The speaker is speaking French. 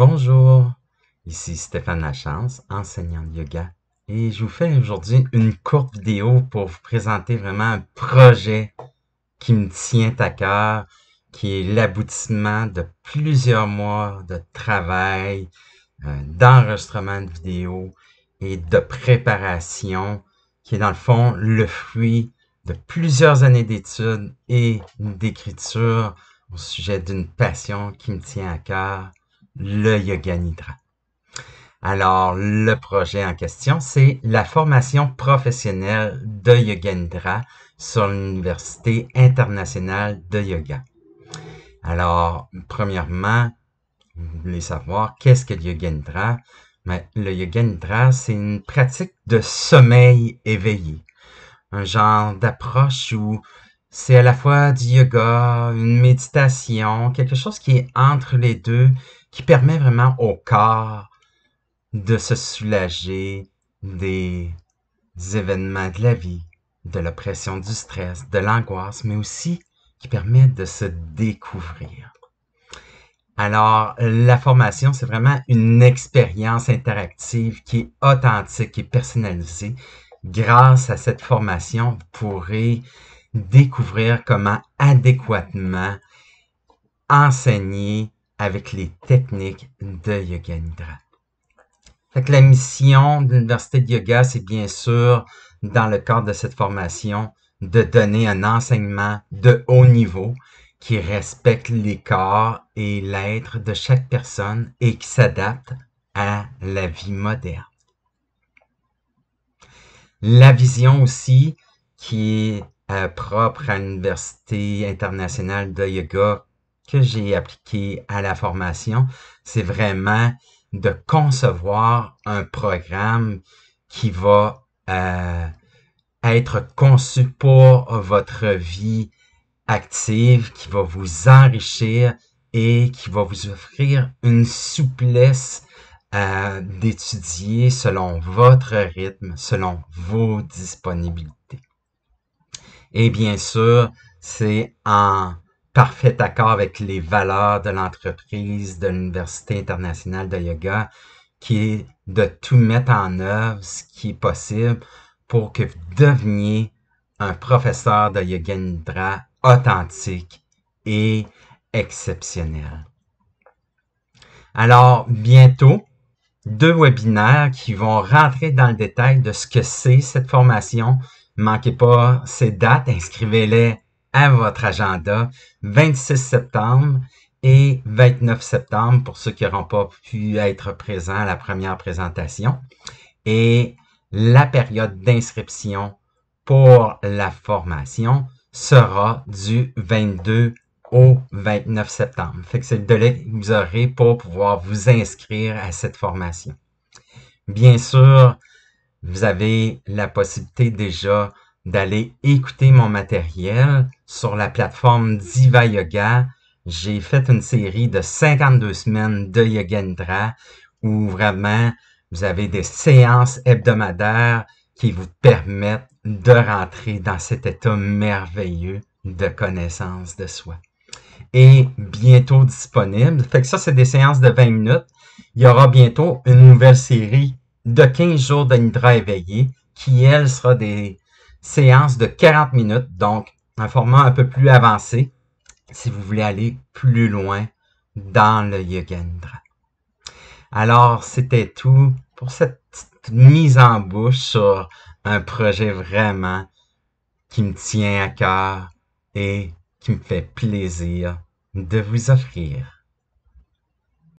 Bonjour, ici Stéphane Lachance, enseignant de yoga, et je vous fais aujourd'hui une courte vidéo pour vous présenter vraiment un projet qui me tient à cœur, qui est l'aboutissement de plusieurs mois de travail, d'enregistrement de vidéos et de préparation, qui est dans le fond le fruit de plusieurs années d'études et d'écriture au sujet d'une passion qui me tient à cœur, le Yoga Nidra. Alors, le projet en question, c'est la formation professionnelle de Yoga Nidra sur l'Université internationale de yoga. Alors, premièrement, vous voulez savoir qu'est-ce que le Yoga Nidra? Mais le Yoga Nidra, c'est une pratique de sommeil éveillé. Un genre d'approche où c'est à la fois du yoga, une méditation, quelque chose qui est entre les deux, qui permet vraiment au corps de se soulager des événements de la vie, de l'oppression, du stress, de l'angoisse, mais aussi qui permet de se découvrir. Alors, la formation, c'est vraiment une expérience interactive qui est authentique et personnalisée. Grâce à cette formation, vous pourrez découvrir comment adéquatement enseigner avec les techniques de Yoga Nidra. Fait que la mission de l'Université de yoga, c'est bien sûr, dans le cadre de cette formation, de donner un enseignement de haut niveau qui respecte les corps et l'être de chaque personne et qui s'adapte à la vie moderne. La vision aussi, qui est propre à l'Université internationale de yoga que j'ai appliquée à la formation, c'est vraiment de concevoir un programme qui va être conçu pour votre vie active, qui va vous enrichir et qui va vous offrir une souplesse d'étudier selon votre rythme, selon vos disponibilités. Et bien sûr, c'est en parfait accord avec les valeurs de l'entreprise de l'Université internationale de yoga, qui est de tout mettre en œuvre ce qui est possible pour que vous deveniez un professeur de Yoga Nidra authentique et exceptionnel. Alors, bientôt, 2 webinaires qui vont rentrer dans le détail de ce que c'est cette formation. Ne manquez pas ces dates, inscrivez-les à votre agenda. 26 septembre et 29 septembre pour ceux qui n'auront pas pu être présents à la première présentation. Et la période d'inscription pour la formation sera du 22 au 29 septembre. Fait que c'est le délai que vous aurez pour pouvoir vous inscrire à cette formation. Bien sûr, vous avez la possibilité déjà d'aller écouter mon matériel sur la plateforme Diva Yoga. J'ai fait une série de 52 semaines de Yoga Nidra où vraiment vous avez des séances hebdomadaires qui vous permettent de rentrer dans cet état merveilleux de connaissance de soi. Et bientôt disponible. Fait que ça, c'est des séances de 20 minutes. Il y aura bientôt une nouvelle série de 15 jours de Nidra éveillé qui, elle, sera des séances de 40 minutes, donc un format un peu plus avancé si vous voulez aller plus loin dans le Yoga Nidra. Alors, c'était tout pour cette petite mise en bouche sur un projet vraiment qui me tient à cœur et qui me fait plaisir de vous offrir.